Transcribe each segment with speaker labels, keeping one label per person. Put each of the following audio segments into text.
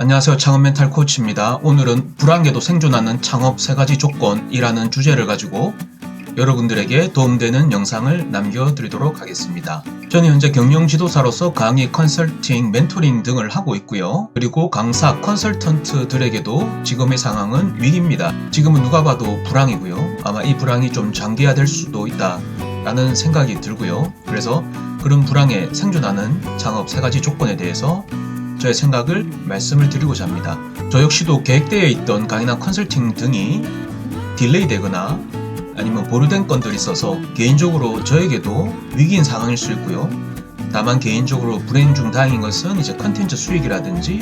Speaker 1: 안녕하세요. 창업 멘탈 코치입니다. 오늘은 불황에도 생존하는 창업 3가지 조건이라는 주제를 가지고 여러분들에게 도움되는 영상을 남겨드리도록 하겠습니다. 저는 현재 경영 지도사로서 강의, 컨설팅, 멘토링 등을 하고 있고요. 그리고 강사, 컨설턴트들에게도 지금의 상황은 위기입니다. 지금은 누가 봐도 불황이고요. 아마 이 불황이 좀 장기화될 수도 있다라는 생각이 들고요. 그래서 그런 불황에 생존하는 창업 3가지 조건에 대해서 저의 생각을 말씀을 드리고자 합니다. 저 역시도 계획되어 있던 강의나 컨설팅 등이 딜레이 되거나 아니면 보류된 건들이 있어서 개인적으로 저에게도 위기인 상황일 수 있고요. 다만 개인적으로 불행 중 다행인 것은 이제 컨텐츠 수익이라든지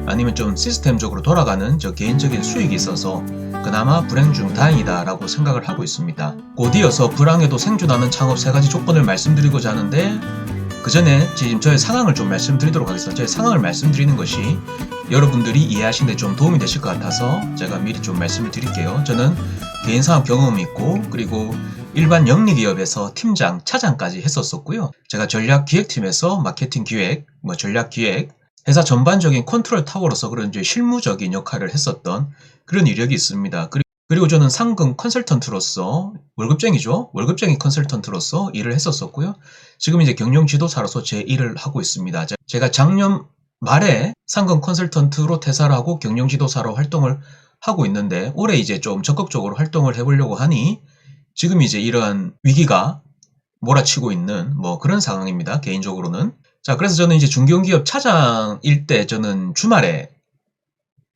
Speaker 1: 아니면 좀 시스템적으로 돌아가는 저 개인적인 수익이 있어서 그나마 불행 중 다행이다 라고 생각을 하고 있습니다. 곧 이어서 불황에도 생존하는 창업 3가지 조건을 말씀드리고자 하는데 그 전에 지금 저의 상황을 좀 말씀드리도록 하겠습니다. 저의 상황을 말씀드리는 것이 여러분들이 이해하시는 데 좀 도움이 되실 것 같아서 제가 미리 좀 말씀을 드릴게요. 저는 개인 사업 경험이 있고 그리고 일반 영리기업에서 팀장, 차장까지 했었었고요. 제가 전략기획팀에서 마케팅 기획, 전략기획, 회사 전반적인 컨트롤 타워로서 그런 이제 실무적인 역할을 했었던 그런 이력이 있습니다. 그리고 저는 상금 컨설턴트로서 월급쟁이죠. 월급쟁이 컨설턴트로서 일을 했었었고요. 지금 이제 경영 지도사로서 제 일을 하고 있습니다. 제가 작년 말에 상금 컨설턴트로 퇴사를 하고 경영 지도사로 활동을 하고 있는데 올해 이제 좀 적극적으로 활동을 해보려고 하니 지금 이제 이러한 위기가 몰아치고 있는 그런 상황입니다. 개인적으로는. 자, 그래서 저는 이제 중견기업 차장일 때 저는 주말에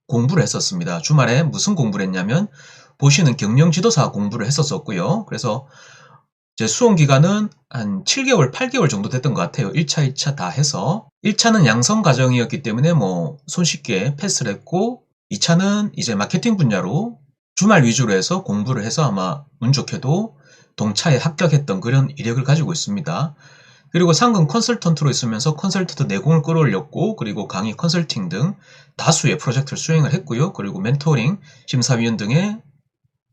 Speaker 1: 공부를 했었습니다. 주말에 무슨 공부를 했냐면 보시는 경영 지도사 공부를 했었었고요. 그래서 제 수험 기간은 한 7개월, 8개월 정도 됐던 것 같아요. 1차, 2차 다 해서 1차는 양성 과정이었기 때문에 손쉽게 패스를 했고 2차는 이제 마케팅 분야로 주말 위주로 해서 공부를 해서 아마 운 좋게도 동차에 합격했던 그런 이력을 가지고 있습니다. 그리고 상금 컨설턴트로 있으면서 컨설턴트 내공을 끌어올렸고 그리고 강의 컨설팅 등 다수의 프로젝트를 수행을 했고요. 그리고 멘토링, 심사위원 등의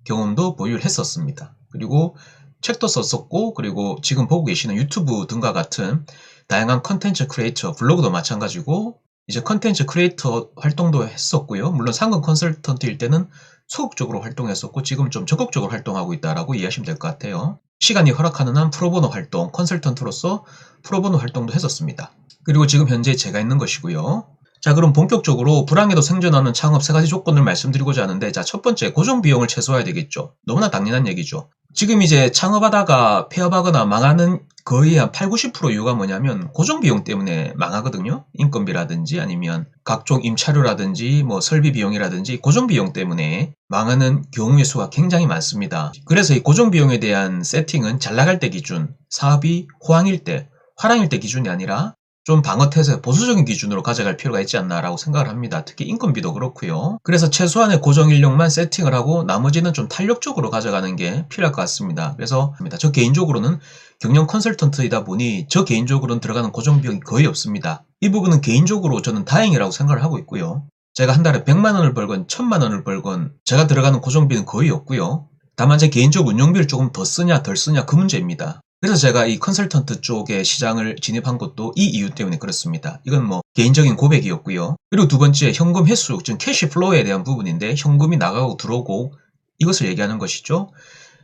Speaker 1: 경험도 보유를 했었습니다. 그리고 책도 썼었고 그리고 지금 보고 계시는 유튜브 등과 같은 다양한 컨텐츠 크리에이터, 블로그도 마찬가지고 이제 컨텐츠 크리에이터 활동도 했었고요. 물론 상금 컨설턴트일 때는 소극적으로 활동했었고 지금 좀 적극적으로 활동하고 있다라고 이해하시면 될 것 같아요. 시간이 허락하는 한 프로보노 활동, 컨설턴트로서 프로보노 활동도 했었습니다. 그리고 지금 현재 제가 있는 것이고요. 자, 그럼 본격적으로 불황에도 생존하는 창업 3가지 조건을 말씀드리고자 하는데 자, 첫 번째 고정 비용을 최소화해야 되겠죠. 너무나 당연한 얘기죠. 지금 이제 창업하다가 폐업하거나 망하는 거의 한 8, 90% 이유가 뭐냐면 고정 비용 때문에 망하거든요. 인건비라든지 아니면 각종 임차료라든지 설비 비용이라든지 고정 비용 때문에 망하는 경우의 수가 굉장히 많습니다. 그래서 이 고정 비용에 대한 세팅은 잘 나갈 때 기준, 사업이 호황일 때, 화랑일 때 기준이 아니라 좀 방어태세 보수적인 기준으로 가져갈 필요가 있지 않나라고 생각을 합니다. 특히 인건비도 그렇고요. 그래서 최소한의 고정 인력만 세팅을 하고 나머지는 좀 탄력적으로 가져가는 게 필요할 것 같습니다. 그래서 저 개인적으로는 경영 컨설턴트이다 보니 저 개인적으로는 들어가는 고정 비용이 거의 없습니다. 이 부분은 개인적으로 저는 다행이라고 생각을 하고 있고요. 제가 한 달에 100만 원을 벌건 1000만 원을 벌건 제가 들어가는 고정비는 거의 없고요. 다만 제 개인적 운영비를 조금 더 쓰냐 덜 쓰냐 그 문제입니다. 그래서 제가 이 컨설턴트 쪽에 시장을 진입한 것도 이 이유 때문에 그렇습니다. 이건 개인적인 고백이었고요. 그리고 두 번째 현금 회수, 즉 캐시 플로우에 대한 부분인데 현금이 나가고 들어오고 이것을 얘기하는 것이죠.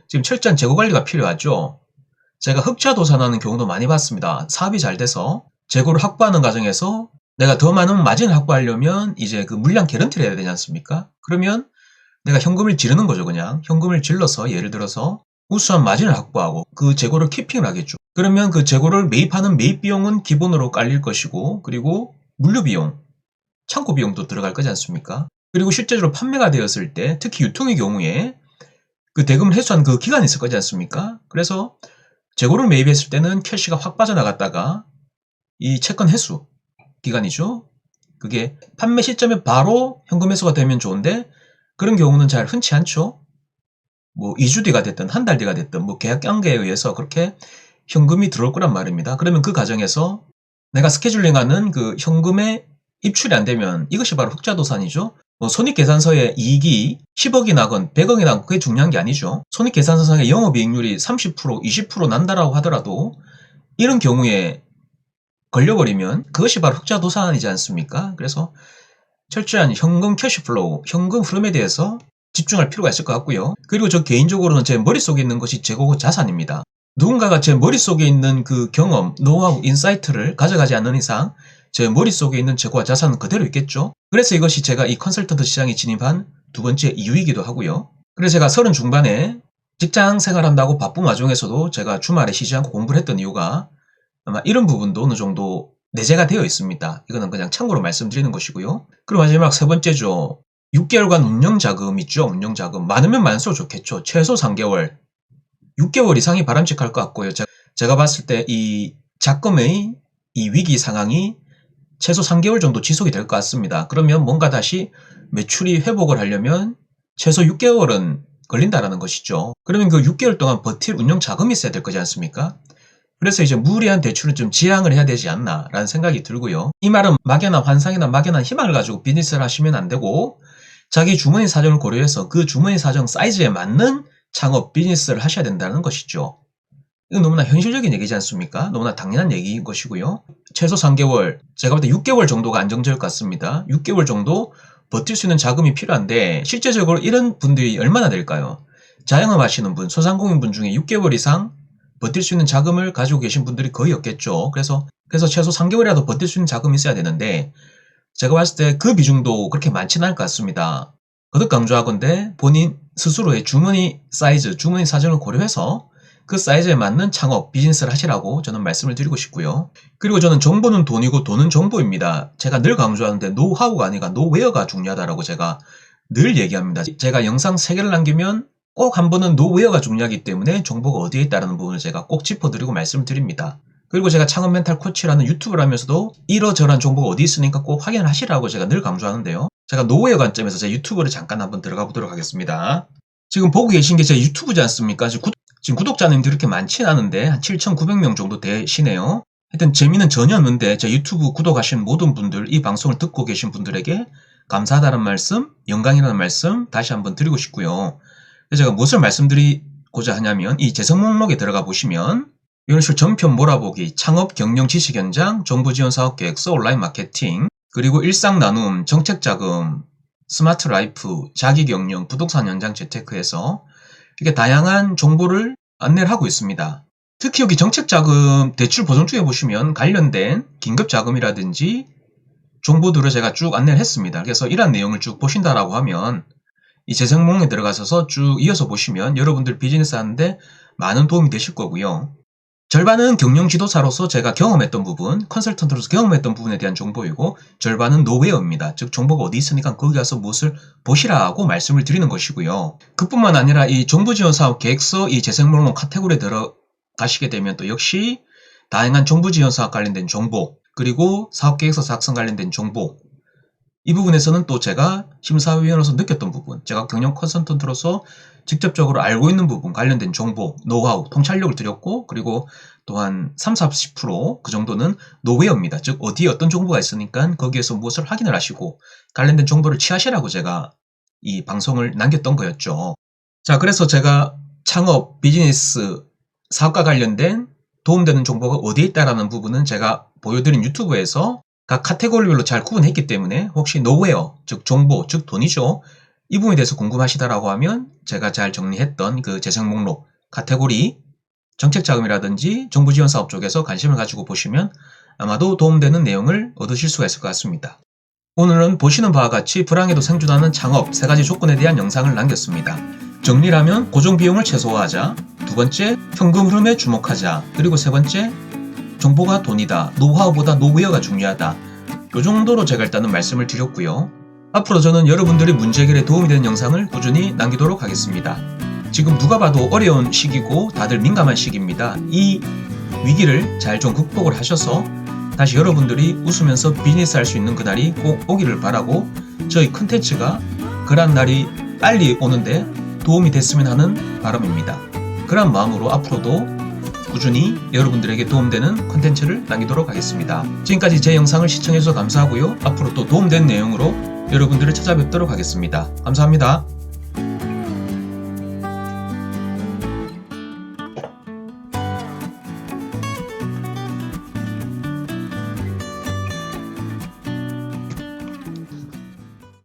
Speaker 1: 지금 철저한 재고 관리가 필요하죠. 제가 흑자 도산하는 경우도 많이 봤습니다. 사업이 잘 돼서 재고를 확보하는 과정에서 내가 더 많은 마진을 확보하려면 이제 그 물량 개런티를 해야 되지 않습니까? 그러면 내가 현금을 지르는 거죠. 그냥 현금을 질러서 예를 들어서 우수한 마진을 확보하고 그 재고를 키핑을 하겠죠. 그러면 그 재고를 매입하는 매입 비용은 기본으로 깔릴 것이고 그리고 물류 비용, 창고 비용도 들어갈 거지 않습니까? 그리고 실제로 판매가 되었을 때 특히 유통의 경우에 그 대금을 회수한 그 기간이 있을 거지 않습니까? 그래서 재고를 매입했을 때는 캐시가 확 빠져나갔다가 이 채권 회수 기간이죠. 그게 판매 시점에 바로 현금 회수가 되면 좋은데 그런 경우는 잘 흔치 않죠. 2주 뒤가 됐든 한 달 뒤가 됐든 계약 관계에 의해서 그렇게 현금이 들어올 거란 말입니다. 그러면 그 과정에서 내가 스케줄링하는 그 현금의 입출이 안 되면 이것이 바로 흑자도산이죠. 손익계산서에 이익이 10억이 나건 100억이 나건 그게 중요한 게 아니죠. 손익계산서상의 영업이익률이 30%, 20% 난다라고 하더라도 이런 경우에 걸려버리면 그것이 바로 흑자도산이지 않습니까? 그래서 철저한 현금 캐시플로우, 현금 흐름에 대해서 집중할 필요가 있을 것 같고요. 그리고 저 개인적으로는 제 머릿속에 있는 것이 최고 자산입니다. 누군가가 제 머릿속에 있는 그 경험, 노하우, 인사이트를 가져가지 않는 이상 제 머릿속에 있는 재고와 자산은 그대로 있겠죠. 그래서 이것이 제가 이 컨설턴트 시장에 진입한 두 번째 이유이기도 하고요. 그래서 제가 30 중반에 직장 생활한다고 바쁜 와중에서도 제가 주말에 쉬지 않고 공부를 했던 이유가 아마 이런 부분도 어느 정도 내재가 되어 있습니다. 이거는 그냥 참고로 말씀드리는 것이고요. 그리고 마지막 세 번째죠. 6개월간 운영자금 있죠. 운영자금. 많으면 많을수록 좋겠죠. 최소 3개월. 6개월 이상이 바람직할 것 같고요. 제가 봤을 때 이 작금의 이 위기 상황이 최소 3개월 정도 지속이 될 것 같습니다. 그러면 뭔가 다시 매출이 회복을 하려면 최소 6개월은 걸린다라는 것이죠. 그러면 그 6개월 동안 버틸 운영 자금이 있어야 될 거지 않습니까? 그래서 이제 무리한 대출은 좀 지양을 해야 되지 않나 라는 생각이 들고요. 이 말은 막연한 환상이나 막연한 희망을 가지고 비즈니스를 하시면 안 되고 자기 주머니 사정을 고려해서 그 주머니 사정 사이즈에 맞는 창업 비즈니스를 하셔야 된다는 것이죠. 이건 너무나 현실적인 얘기지 않습니까? 너무나 당연한 얘기인 것이고요. 최소 3개월, 제가 볼 때 6개월 정도가 안정적일 것 같습니다. 6개월 정도 버틸 수 있는 자금이 필요한데 실제적으로 이런 분들이 얼마나 될까요? 자영업 하시는 분, 소상공인분 중에 6개월 이상 버틸 수 있는 자금을 가지고 계신 분들이 거의 없겠죠. 그래서 최소 3개월이라도 버틸 수 있는 자금이 있어야 되는데 제가 봤을 때 그 비중도 그렇게 많지는 않을 것 같습니다. 거듭 강조하건대 본인 스스로의 주머니 사이즈, 주머니 사정을 고려해서 그 사이즈에 맞는 창업, 비즈니스를 하시라고 저는 말씀을 드리고 싶고요. 그리고 저는 정보는 돈이고 돈은 정보입니다. 제가 늘 강조하는데 노하우가 아니라 노웨어가 중요하다라고 제가 늘 얘기합니다. 제가 영상 3개를 남기면 꼭 한 번은 노웨어가 중요하기 때문에 정보가 어디에 있다는 부분을 제가 꼭 짚어드리고 말씀을 드립니다. 그리고 제가 창업 멘탈 코치라는 유튜브를 하면서도 이러저러한 정보가 어디 있으니까 꼭 확인을 하시라고 제가 늘 강조하는데요. 제가 노웨어 관점에서 제 유튜브를 잠깐 한번 들어가 보도록 하겠습니다. 지금 보고 계신 게 제 유튜브지 않습니까? 지금 구독자님들이 그렇게 많진 않은데 한 7,900명 정도 되시네요. 하여튼 재미는 전혀 없는데 제 유튜브 구독하신 모든 분들, 이 방송을 듣고 계신 분들에게 감사하다는 말씀, 영광이라는 말씀 다시 한번 드리고 싶고요. 제가 무엇을 말씀드리고자 하냐면 이 재생 목록에 들어가 보시면 이런 식으로 전편 몰아보기, 창업 경영 지식 현장, 정부 지원 사업 계획서, 온라인 마케팅, 그리고 일상 나눔, 정책 자금, 스마트 라이프, 자기 경영, 부동산 현장 재테크에서 이렇게 다양한 정보를 안내를 하고 있습니다. 특히 여기 정책 자금 대출 보증 쪽에 보시면 관련된 긴급 자금이라든지 정보들을 제가 쭉 안내를 했습니다. 그래서 이런 내용을 쭉 보신다라고 하면 이 재생 목록에 들어가셔서 쭉 이어서 보시면 여러분들 비즈니스 하는데 많은 도움이 되실 거고요. 절반은 경영 지도사로서 제가 경험했던 부분, 컨설턴트로서 경험했던 부분에 대한 정보이고 들반은 노웨어입니다. 즉 정보가 어디 있으니까 거기 가서 무엇을 보시라고 말씀을 드리는 것이고요. 그뿐만 아니라 이 정부 지원 사업 계획서 이 재생 목록 카테고리에 들어가시게 되면 또 역시 다양한 정부 지원 사업 관련된 정보, 그리고 사업 계획서 작성 관련된 정보, 이 부분에서는 또 제가 심사위원으로서 느꼈던 부분, 제가 경영 컨설턴트로서 직접적으로 알고 있는 부분, 관련된 정보, 노하우, 통찰력을 드렸고, 그리고 또한 30-40% 그 정도는 노웨어입니다. 즉 어디에 어떤 정보가 있으니까 거기에서 무엇을 확인을 하시고 관련된 정보를 취하시라고 제가 이 방송을 남겼던 거였죠. 자, 그래서 제가 창업, 비즈니스, 사업과 관련된 도움되는 정보가 어디에 있다라는 부분은 제가 보여드린 유튜브에서 각 카테고리별로 잘 구분했기 때문에 혹시 노웨어, 즉 정보, 즉 돈이죠. 이 부분에 대해서 궁금하시다라고 하면 제가 잘 정리했던 그 재생 목록 카테고리, 정책자금이라든지 정부지원사업 쪽에서 관심을 가지고 보시면 아마도 도움되는 내용을 얻으실 수가 있을 것 같습니다. 오늘은 보시는 바와 같이 불황에도 생존하는 창업 3가지 조건에 대한 영상을 남겼습니다. 정리라면 고정비용을 최소화하자, 두 번째 현금 흐름에 주목하자, 그리고 세 번째 정보가 돈이다, 노하우보다 노웨어가 중요하다. 이 정도로 제가 일단은 말씀을 드렸고요. 앞으로 저는 여러분들이 문제 해결에 도움이 되는 영상을 꾸준히 남기도록 하겠습니다. 지금 누가 봐도 어려운 시기고 다들 민감한 시기입니다. 이 위기를 잘 좀 극복을 하셔서 다시 여러분들이 웃으면서 비즈니스 할 수 있는 그날이 꼭 오기를 바라고 저희 컨텐츠가 그런 날이 빨리 오는데 도움이 됐으면 하는 바람입니다. 그런 마음으로 앞으로도 꾸준히 여러분들에게 도움되는 컨텐츠를 남기도록 하겠습니다. 지금까지 제 영상을 시청해주셔서 감사하고요. 앞으로 또 도움되는 내용으로 여러분들을 찾아뵙도록 하겠습니다. 감사합니다.